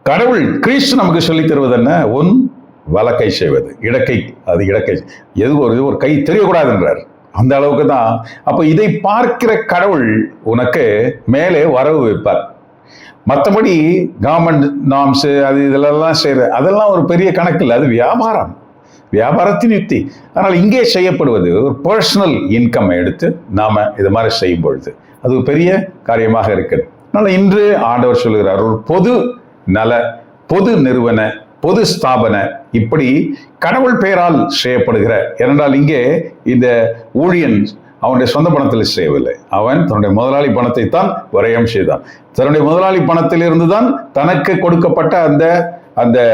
கடவுள் கிறிஸ்து நமக்கு சொல்லித் தருவது என்ன? உன் வலக்கை செய்வது இடக்கை, அது இடக்கை எது ஒரு கை தெரியக்கூடாது என்றார். அந்த அளவுக்கு தான். அப்ப இதை பார்க்கிற கடவுள் உனக்கு மேலே வரவு வைப்பார். மற்றபடி கவர்மெண்ட் நாம்ஸ் அது இதெல்லாம் செய்யற அதெல்லாம் ஒரு பெரிய கணக்கில், அது வியாபாரத்தின் யுக்தி. ஆனால் இங்கே செய்யப்படுவது ஒரு பர்சனல் இன்கம் எடுத்து நாம இது மாதிரி செய்யும் பொழுது அது ஒரு பெரிய காரியமாக இருக்குது. அதனால இன்று ஆண்டவர் சொல்லுகிறார், ஒரு பொது நல, பொது நிறுவன, பொது ஸ்தாபன, இப்படி கடவுள் பெயரால் செய்யப்படுகிற. ஏனென்றால் இங்கே இந்த ஊழியன் அவனுடைய சொந்த பணத்தில் செய்யவில்லை. அவன் தன்னுடைய முதலாளி பணத்தை தான் விரயம் செய்தான். தன்னுடைய முதலாளி பணத்தில் இருந்துதான் தனக்கு கொடுக்கப்பட்ட அந்த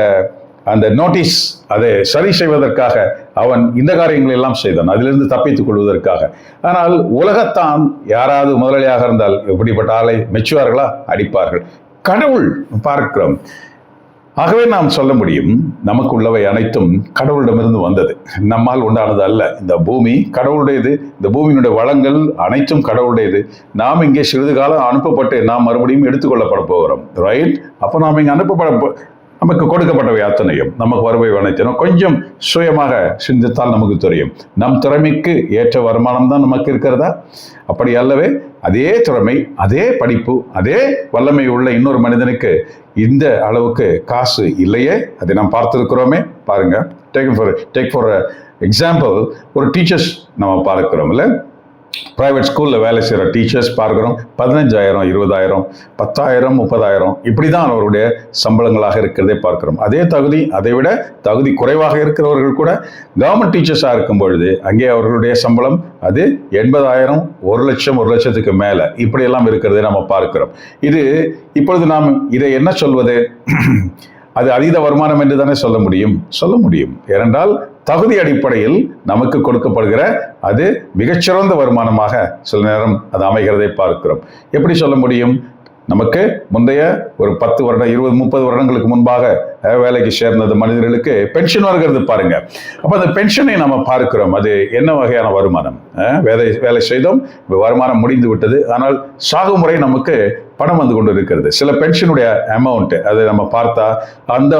அந்த நோட்டீஸ் அதை சரி செய்வதற்காக அவன் இந்த காரியங்களை எல்லாம் செய்தான், அதிலிருந்து தப்பித்துக் கொள்வதற்காக. ஆனால் உலகத்தான் யாராவது முதலாளியாக இருந்தால் எப்படிப்பட்ட ஆளை மெச்சுவார்களா? அடிப்பார்கள். கடவுள் பார்க்கிறோம். ஆகவே நாம் சொல்ல முடியும், நமக்கு உள்ளவை அனைத்தும் கடவுளிடமிருந்து வந்தது, நம்மால் உண்டானது அல்ல. இந்த பூமி கடவுளுடையது, இந்த பூமியினுடைய வளங்கள் அனைத்தும் கடவுளுடையது. நாம் இங்கே சிறிது காலம் அனுப்பப்பட்டு நாம் மறுபடியும் எடுத்துக்கொள்ளப்பட போகிறோம், ரைட்? அப்போ நாம் இங்கே நமக்கு கொடுக்கப்பட்டவை அத்தனையும், நமக்கு வருவை அனைத்தினும் கொஞ்சம் சுயமாக சிந்தித்தால் நமக்கு தெரியும். நம் திறமைக்கு ஏற்ற வருமானம் தான் நமக்கு இருக்கிறதா? அப்படி அல்லவே. அதே திறமை, அதே படிப்பு, அதே வல்லமை உள்ள இன்னொரு மனிதனுக்கு இந்த அளவுக்கு காசு இல்லையே. அதை நாம் பார்த்திருக்கிறோமே. பாருங்க, டேக் ஃபார் எக்ஸாம்பிள், ஒரு டீச்சர்ஸ் நம்ம பார்க்கிறோம் இல்லை, பிரைவேட் ஸ்கூலில் வேலை செய்கிற டீச்சர்ஸ் பார்க்குறோம். 15,000, 20,000, 10,000, 30,000 இப்படி தான் அவருடைய சம்பளங்களாக இருக்கிறதே பார்க்கிறோம். அதே தகுதி, அதை விட தகுதி குறைவாக இருக்கிறவர்கள் கூட கவர்மெண்ட் டீச்சர்ஸாக இருக்கும் பொழுது அங்கே அவர்களுடைய சம்பளம் அது 80,000, 1 லட்சம், 1 லட்சத்துக்கு மேலே இப்படியெல்லாம் இருக்கிறதை நம்ம பார்க்கிறோம். இது இப்பொழுது நாம் இதை என்ன சொல்வது? அது அதீத வருமானம் என்று தானே சொல்ல முடியும். ஏனென்றால் தகுதி அடிப்படையில் நமக்கு கொடுக்கப்படுகிற அது மிகச்சிறந்த வருமானமாக சில நேரம் அது அமைகிறதை பார்க்கிறோம். எப்படி சொல்ல முடியும்? நமக்கு முந்தைய ஒரு 10 வருடம், 20, 30 வருடங்களுக்கு முன்பாக வேலைக்கு சேர்ந்த மனிதர்களுக்கு பென்ஷன் வருகிறது பாருங்க. அப்ப அந்த பென்ஷனை நம்ம பார்க்கிறோம். அது என்ன வகையான வருமானம்? வேலை செய்தோம், வருமானம் முடிந்து விட்டது, ஆனால் சாகுமுறை நமக்கு பணம் வந்து கொண்டு இருக்கிறது. சில பென்ஷனுடைய அமௌண்ட் அதை நம்ம பார்த்தா அந்த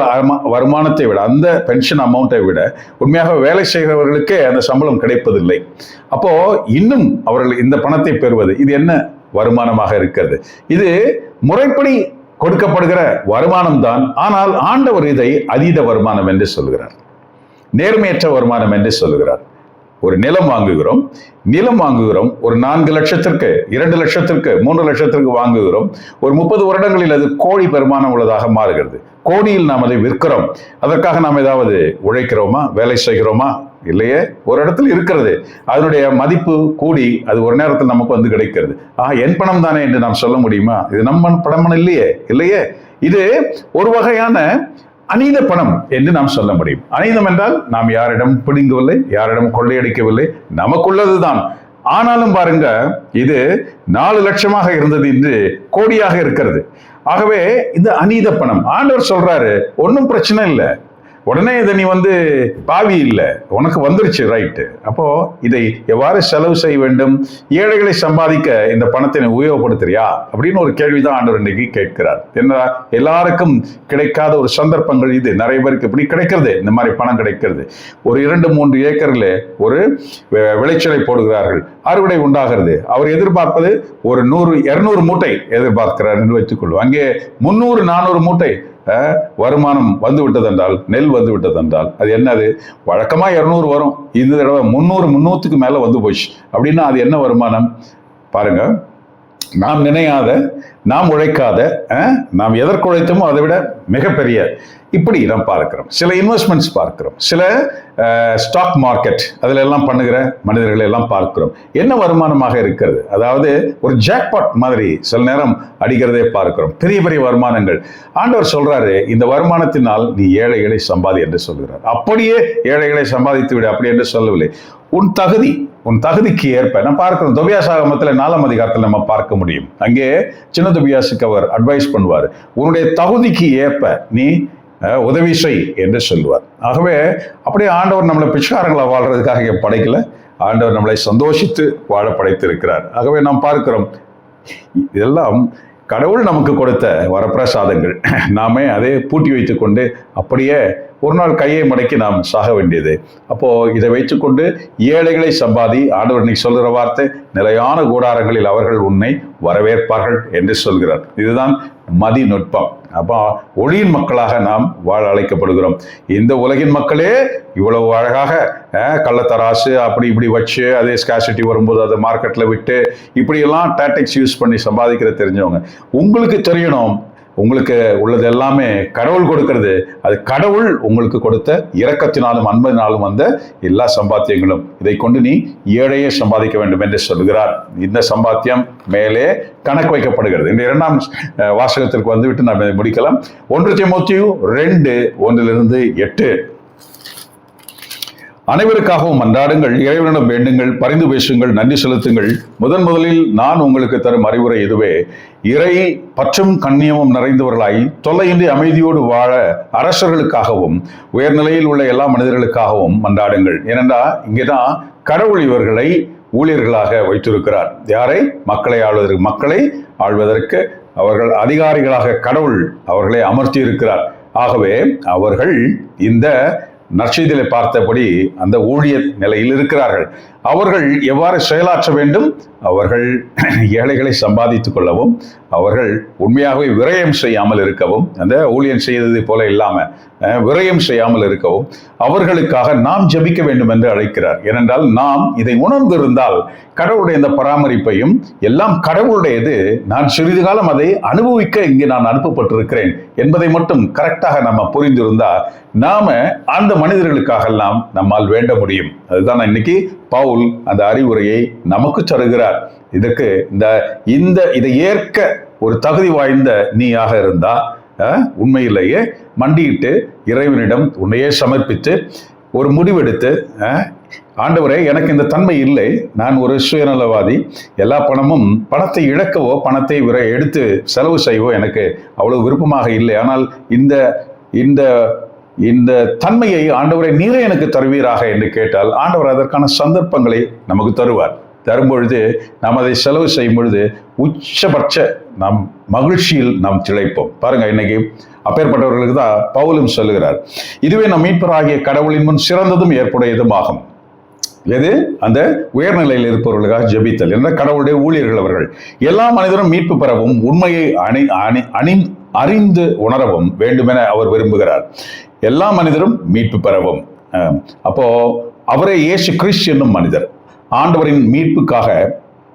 வருமானத்தை விட, அந்த பென்ஷன் அமௌண்ட்டை விட உண்மையாக வேலை செய்கிறவர்களுக்கே அந்த சம்பளம் கிடைப்பதில்லை. அப்போ இன்னும் அவர்கள் இந்த பணத்தை பெறுவது இது என்ன வருமானமாக இருக்கிறது? இது முறைப்படி கொடுக்கப்படுகிற வருமானம் தான். ஆனால் ஆண்டவர் இதை அதீத வருமானம் என்று சொல்கிறார், நேர்மையற்ற வருமானம் என்று சொல்கிறார். ஒரு நிலம் வாங்குகிறோம், ஒரு 4 லட்சத்திற்கு, 2 லட்சத்திற்கு, 3 லட்சத்திற்கு வாங்குகிறோம். ஒரு 30 வருடங்களில் அது கோடி பெருமானம் உள்ளதாக மாறுகிறது. கோடியில் நாம் அதை விற்கிறோம். அதற்காக நாம் ஏதாவது உழைக்கிறோமா, வேலை செய்கிறோமா? இல்லையே. ஒரு இடத்துல இருக்கிறது, அதனுடைய மதிப்பு கூடி அது ஒரு நேரத்தில் நமக்கு வந்து கிடைக்கிறது. என் பணம் தானே என்று நாம் சொல்ல முடியுமா? இது நம்ம பணம் இல்லையே. இது ஒரு வகையான அநீத பணம் என்று நாம் சொல்ல முடியும். அநீதம் என்றால் நாம் யாரிடம் பிடுங்கவில்லை, யாரிடம் கொள்ளையடிக்கவில்லை, நமக்குள்ளதுதான். ஆனாலும் பாருங்க, இது 4 லட்சமாக இருந்தது இன்று கோடியாக இருக்கிறது. ஆகவே இந்த அநீத பணம் ஆண்டவர் சொல்றாரு, ஒன்றும் பிரச்சனை இல்லை, உடனே இதை நீ பாவி இல்லை, உனக்கு வந்துருச்சு, ரைட்டு. அப்போ இதை எவ்வாறு செலவு செய்ய வேண்டும், ஏழைகளை சம்பாதிக்க இந்த பணத்தை நீ உபயோகப்படுத்துறியா அப்படின்னு ஒரு கேள்விதான் ஆண்டவர் இன்னைக்கு கேட்கிறார். என்ன, எல்லாருக்கும் கிடைக்காத ஒரு சந்தர்ப்பங்கள் இது. நிறைய பேருக்கு இப்படி கிடைக்கிறது, இந்த மாதிரி பணம் கிடைக்கிறது. ஒரு 2-3 ஏக்கர்ல ஒரு விளைச்சலை போடுகிறார்கள், அறுவடை உண்டாகிறது. அவர் எதிர்பார்ப்பது ஒரு 100-200 மூட்டை எதிர்பார்க்கிறார் என்று வைத்துக் கொள்வோம். அங்கே 300-400 மூட்டை வருமானம் வந்து விட்டதென்றால், நெல் வந்து விட்டதென்றால் அது என்னது, வழக்கமா 200 வரும், இந்த தடவை 300-300க்கு மேல வந்து போச்சு அப்படின்னா அது என்ன வருமானம் பாருங்க. நாம் நினையாத, நாம் உழைக்காத, நாம் எதற்கு உழைத்தோமோ அதை விட மிகப்பெரிய, இப்படி நாம் பார்க்கிறோம். சில இன்வெஸ்ட்மெண்ட்ஸ் பார்க்கிறோம், சில ஸ்டாக் மார்க்கெட் அதில் எல்லாம் பண்ணுகிற மனிதர்களை எல்லாம் பார்க்கிறோம். என்ன வருமானமாக இருக்கிறது, அதாவது ஒரு ஜாக்பாட் மாதிரி சில நேரம் அடிக்கிறதே பார்க்கிறோம், பெரிய பெரிய வருமானங்கள். ஆண்டவர் சொல்றாரு, இந்த வருமானத்தினால் நீ ஏழைகளை சம்பாதி என்று சொல்கிறார். அப்படியே ஏழைகளை சம்பாதித்து விடு அப்படி என்று சொல்லவில்லை. உன் தகுதிக்கு ஏற்ப நான் பார்க்கிறோம். தொபியாசாகமத்தில் 4ஆம் அதிகாரத்தில் நம்ம பார்க்க முடியும். அங்கே சின்ன தொபியாசுக்கு அவர் அட்வைஸ் பண்ணுவார், உன்னுடைய தகுதிக்கு ஏற்ப நீ உதவி செய் என்று சொல்லுவார். ஆகவே அப்படியே ஆண்டவர் நம்மளை பிச்சைக்காரங்களை வாழ்றதுக்காக படைக்கல, ஆண்டவர் நம்மளை சந்தோஷித்து வாழ படைத்திருக்கிறார். ஆகவே நாம் பார்க்கிறோம், இதெல்லாம் கடவுள் நமக்கு கொடுத்த வரப்பிரசாதங்கள். நாமே அதை பூட்டி வைத்துக் கொண்டு அப்படியே ஒரு நாள் கையை மடக்கி நாம் சாக வேண்டியது. அப்போ இதை வைத்துக்கொண்டு ஏழைகளை சம்பாதி, ஆண்டவர் இன்னைக்கு சொல்கிற வார்த்தை, நிலையான கூடாரங்களில் அவர்கள் உன்னை வரவேற்பார்கள் என்று சொல்கிறார். இதுதான் மதிநுட்பம். அப்போ ஒளியின் மக்களாக நாம் வாழ அழைக்கப்படுகிறோம். இந்த உலகின் மக்களே இவ்வளவு அழகாக கள்ளத்தராசு அப்படி இப்படி வச்சு, அதே ஸ்காசிட்டி வரும்போது அதை மார்க்கெட்ல விட்டு இப்படியெல்லாம் டாக்டிக்ஸ் யூஸ் பண்ணி சம்பாதிக்கிற தெரிஞ்சவங்க, உங்களுக்கு தெரியணும், உங்களுக்கு உள்ளது எல்லாமே கடவுள் கொடுக்கிறது. அது கடவுள் உங்களுக்கு கொடுத்த இரக்கத்தினாலும் அன்பினாலும் வந்த எல்லா சம்பாத்தியங்களும். இதை கொண்டு நீ ஏழையே சம்பாதிக்க வேண்டும் என்று சொல்கிறார். இந்த சம்பாத்தியம் மேலே கணக்கு வைக்கப்படுகிறது. இந்த 2ஆம் வாசகத்திற்கு வந்துவிட்டு நாம் முடிக்கலாம். 1 தீமோத்தேயு 2:1-8. அனைவருக்காகவும் மன்றாடுங்கள், இறைவனிடம் வேண்டுங்கள், பரிந்து பேசுங்கள், நன்றி செலுத்துங்கள். முதலில் நான் உங்களுக்கு தரும் அறிவுரை இதுவே, இறை பற்றும் கண்ணியமும் நிறைந்தவர்களாய் தொல்லையின்றி அமைதியோடு வாழ அரசர்களுக்காகவும் உயர்நிலையில் உள்ள எல்லா மனிதர்களுக்காகவும் மன்றாடுங்கள். ஏனென்றா இங்கேதான் கடவுள் இவர்களை ஊழியர்களாக வைத்திருக்கிறார். யாரை? மக்களை ஆள்வதற்கு. மக்களை ஆள்வதற்கு அவர்கள் அதிகாரிகளாக கடவுள் அவர்களை அமர்த்தி இருக்கிறார். ஆகவே அவர்கள் இந்த நற்செய்தியிலே பார்த்தபடி அந்த ஊழியர் நிலையில் இருக்கிறார்கள். அவர்கள் எவ்வாறு செயலாற்ற வேண்டும்? அவர்கள் ஏழைகளை சம்பாதித்துக் கொள்ளவும், அவர்கள் உண்மையாகவே விரயம் செய்யாமல் இருக்கவும், அந்த ஊழியம் செய்தது போல இல்லாம விரயம் செய்யாமல் இருக்கவும் அவர்களுக்காக நாம் ஜெபிக்க வேண்டும் என்று அழைக்கிறார். ஏனென்றால் நாம் இதை உணர்ந்திருந்தால் கடவுளுடைய இந்த பராமரிப்பையும் எல்லாம் கடவுளுடையது, நான் சிறிது காலம் அதை அனுபவிக்க இங்கே நான் அனுப்பப்பட்டிருக்கிறேன் என்பதை மட்டும் கரெக்டாக நம்ம புரிந்திருந்தா நாம அந்த மனிதர்களுக்காக எல்லாம் நம்மால் வேண்ட முடியும். அதுதான் இன்னைக்கு பவுல் அந்த அறிவுரையை நமக்கு தருகிறார். இதற்கு இதை ஏற்க ஒரு தகுதி வாய்ந்த நீயாக இருந்தா உண்மையிலேயே மண்டியிட்டு இறைவனிடம் உன்னையே சமர்ப்பித்து ஒரு முடிவெடுத்து, ஆண்டவரே எனக்கு இந்த தன்மை இல்லை, நான் ஒரு சுயநலவாதி, எல்லா பணத்தை இழக்கவோ பணத்தை எடுத்து செலவு செய்யவோ எனக்கு அவ்வளவு விருப்பமாக இல்லை, ஆனால் இந்த தன்மையை ஆண்டவரை நீரே எனக்கு தருவீராக என்று கேட்டால் ஆண்டவர் அதற்கான சந்தர்ப்பங்களை நமக்கு தருவார். தரும்பொழுது நாம் அதை செலவு செய்யும் பொழுது உச்சபட்ச நாம் மகிழ்ச்சியில் நாம் திளைப்போம். பாருங்க, இன்னைக்கு அப்பேற்பட்டவர்களுக்கு தான் பவுலும் சொல்லுகிறார், இதுவே நம் மீட்பராகிய கடவுளின் முன் சிறந்ததும் ஏற்புடையதும் ஆகும். எது? அந்த உயர்நிலையில் இருப்பவர்களுக்காக ஜெபித்தல் என்ற கடவுளுடைய ஊழியர்கள் அவர்கள். எல்லா மனிதரும் மீட்பு பெறவும் உண்மையை அறிந்து உணரவும் வேண்டுமென அவர் விரும்புகிறார். எல்லா மனிதரும் மீட்பு பெறவும். அப்போ அவரே இயேசு கிறிஸ்து என்னும் மனிதர் ஆண்டவரின் மீட்புக்காக,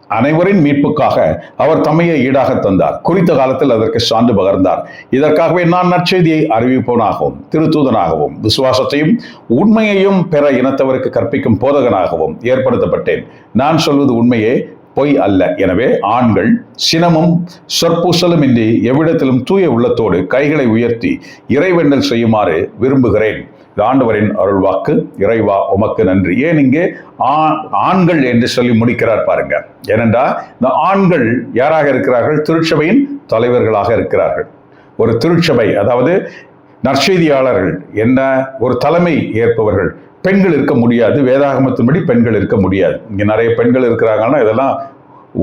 அனைவரின் மீட்புக்காக அவர் தம்மையை ஈடாக தந்தார். குறித்த காலத்தில் அதற்கு சான்று பகர்ந்தார். இதற்காகவே நான் நற்செய்தியை அறிவிப்பவனாகவும் திருத்தூதனாகவும் விசுவாசத்தையும் உண்மையையும் பெற இனத்தவருக்கு கற்பிக்கும் போதகனாகவும் ஏற்படுத்தப்பட்டேன். நான் சொல்வது உண்மையே, பொய் அல்ல. எனவே ஆண்கள் சினமும் சொற்பூசலும் இன்றி எவ்விடத்திலும் தூய உள்ளத்தோடு கைகளை உயர்த்தி இறைவேண்டல் செய்யுமாறு விரும்புகிறேன். ஆண்டவரின் அருள் வாக்கு. இறைவா உமக்கு நன்றி. ஏன் இங்கே ஆண்கள் என்று சொல்லி முடிக்கிறார் பாருங்க. ஏனென்றா இந்த ஆண்கள் யாராக இருக்கிறார்கள்? திருச்சபையின் தலைவர்களாக இருக்கிறார்கள். ஒரு திருச்சபை, அதாவது நற்செய்தியாளர்கள் என்ன ஒரு தலைமை ஏற்பவர்கள் பெண்கள் இருக்க முடியாது. வேதாகமத்தின்படி பெண்கள் இருக்க முடியாது. இங்க நிறைய பெண்கள் இருக்கிறாங்கன்னா இதெல்லாம்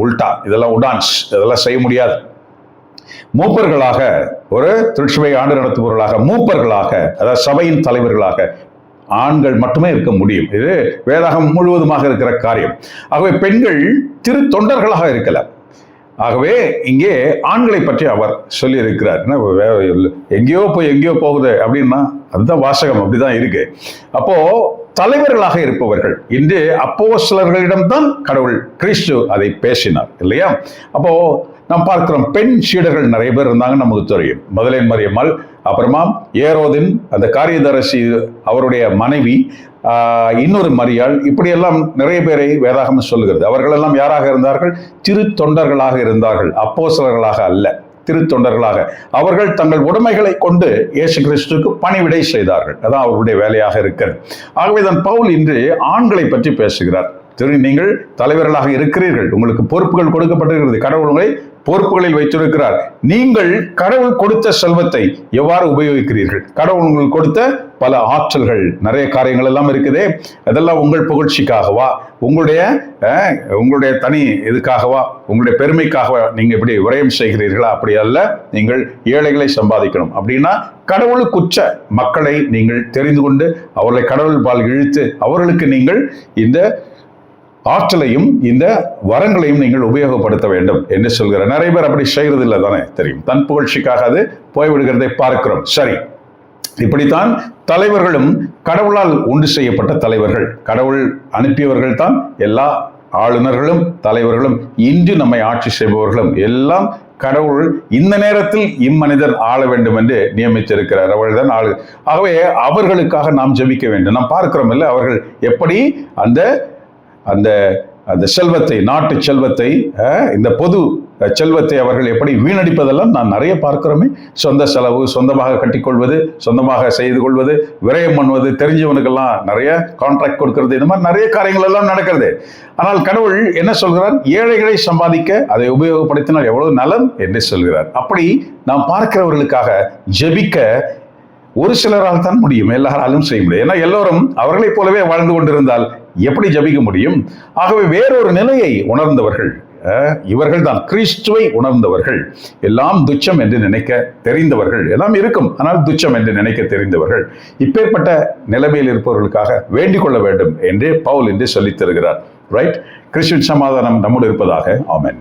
உல்டா, இதெல்லாம் உடான்ஸ், இதெல்லாம் செய்ய முடியாது. மூப்பர்களாக, ஒரு திருச்சபை ஆண்டு நடத்துபவர்களாக, மூப்பர்களாக, அதாவது சபையின் தலைவர்களாக ஆண்கள் மட்டுமே இருக்க முடியும். இது வேதாகம் முழுவதுமாக இருக்கிற காரியம். ஆகவே பெண்கள் திரு தொண்டர்களாக இருக்கலாம். ஆகவே இங்கே ஆண்களை பற்றி அவர் சொல்லி இருக்கிறார். எங்கேயோ போகுது அப்படின்னா அதுதான் வாசகம், அப்படிதான் இருக்கு. அப்போ தலைவர்களாக இருப்பவர்கள், இன்று அப்போஸ்தலர்களிடம்தான் கடவுள் கிறிஸ்து அதை பேசினார் இல்லையா? அப்போ நாம் பார்க்கிறோம், பெண் சீடர்கள் நிறைய பேர் இருந்தாங்கன்னு நமக்கு தெரியும். முதலேன் மரியம்மாள், அப்புறமா ஏரோதின் அந்த காரியதரிசி அவருடைய மனைவி, இன்னொரு மரியாள், இப்படியெல்லாம் நிறைய பேரை வேதாகமம் சொல்லுகிறது. அவர்களெல்லாம் யாராக இருந்தார்கள்? திரு தொண்டர்களாக இருந்தார்கள், அப்போஸ்தலர்களாக அல்ல, திரு தொண்டர்களாக. அவர்கள் தங்கள் உடைமைகளை கொண்டு இயேசு கிறிஸ்துவுக்கு பணிவிடை செய்தார்கள். அதான் அவர்களுடைய வேலையாக இருக்கிறது. ஆகவே தான் பவுல் இன்று ஆண்களை பற்றி பேசுகிறார். நீங்கள் தலைவர்களாக இருக்கிறீர்கள், உங்களுக்கு பொறுப்புகள் கொடுக்கப்பட்டிருக்கிறது, கடவுள் உங்களை பொறுப்புகளில் வைத்திருக்கிறார். நீங்கள் கடவுள் கொடுத்த செல்வத்தை எவ்வாறு உபயோகிக்கிறீர்கள்? கடவுள் உங்களுக்கு கொடுத்த பல ஆற்றல்கள், நிறைய காரியங்கள் எல்லாம் இருக்குதே, அதெல்லாம் உங்கள் புகழ்ச்சிக்காகவா, உங்களுடைய தனி இதுக்காகவா, உங்களுடைய பெருமைக்காகவா நீங்க இப்படி விரயம் செய்கிறீர்களா? அப்படி அல்ல. நீங்கள் ஏழைகளை சம்பாதிக்கணும் அப்படின்னா கடவுளுக்குற்ற மக்களை நீங்கள் தெரிந்து கொண்டு அவர்களை கடவுள் பால் இழுத்து அவர்களுக்கு நீங்கள் இந்த ஆற்றலையும் இந்த வரங்களையும் நீங்கள் உபயோகப்படுத்த வேண்டும் என்று சொல்கிற நிறைய பேர் அப்படி செய்யறது இல்லை தானே, தெரியும். தன் புகழ்ச்சிக்காக அது போய்விடுகிறதை பார்க்கிறோம். சரி, இப்படித்தான் தலைவர்களும் கடவுளால் உண்டு செய்யப்பட்ட தலைவர்கள், கடவுள் அனுப்பியவர்கள் தான் எல்லா ஆளுநர்களும் தலைவர்களும், இன்று நம்மை ஆட்சி செய்பவர்களும் எல்லாம் கடவுள் இந்த நேரத்தில் இம்மனிதர் ஆள வேண்டும் என்று நியமித்திருக்கிறார். அவர்கள்தான் ஆளு. ஆகவே அவர்களுக்காக நாம் ஜெபிக்க வேண்டும். நாம் பார்க்கிறோம் இல்லை, அவர்கள் எப்படி அந்த அந்த அந்த செல்வத்தை, நாட்டு செல்வத்தை, இந்த பொது செல்வத்தை அவர்கள் எப்படி வீணடிப்பதெல்லாம் நான் நிறைய பார்க்கிறோமே. சொந்த செலவு, சொந்தமாக கட்டிக்கொள்வது, சொந்தமாக செய்து கொள்வது, விரயம் பண்ணுவது, தெரிஞ்சவனுக்கெல்லாம் நிறைய கான்ட்ராக்ட் கொடுக்கிறது, இந்த மாதிரி நிறைய காரியங்கள் எல்லாம் நடக்கிறது. ஆனால் கடவுள் என்ன சொல்கிறார்? ஏழைகளை சம்பாதிக்க அதை உபயோகப்படுத்தினால் எவ்வளவு நலம் என்று சொல்கிறார். அப்படி நாம் பார்க்கிறவர்களுக்காக ஜெபிக்க ஒரு சிலரால் தான் முடியும், எல்லாராலும் செய்ய முடியும். ஏன்னா எல்லோரும் அவர்களைப் போலவே வாழ்ந்து கொண்டிருந்தால் எப்படி ஜபிக்க முடியும்? ஆகவே வேறொரு நிலையை உணர்ந்தவர்கள் இவர்கள் தான், கிறிஸ்துவை உணர்ந்தவர்கள், எல்லாம் துச்சம் என்று நினைக்க தெரிந்தவர்கள், எல்லாம் இருக்கும் ஆனால் துச்சம் என்று நினைக்க தெரிந்தவர்கள், இப்பேற்பட்ட நிலைமையில் இருப்பவர்களுக்காக வேண்டிக் கொள்ள வேண்டும் என்று பவுல் என்று சொல்லித் தருகிறார். ரைட்? கிறிஸ்துவின் சமாதானம் நம்மோடு இருப்பதாக. ஆமென்.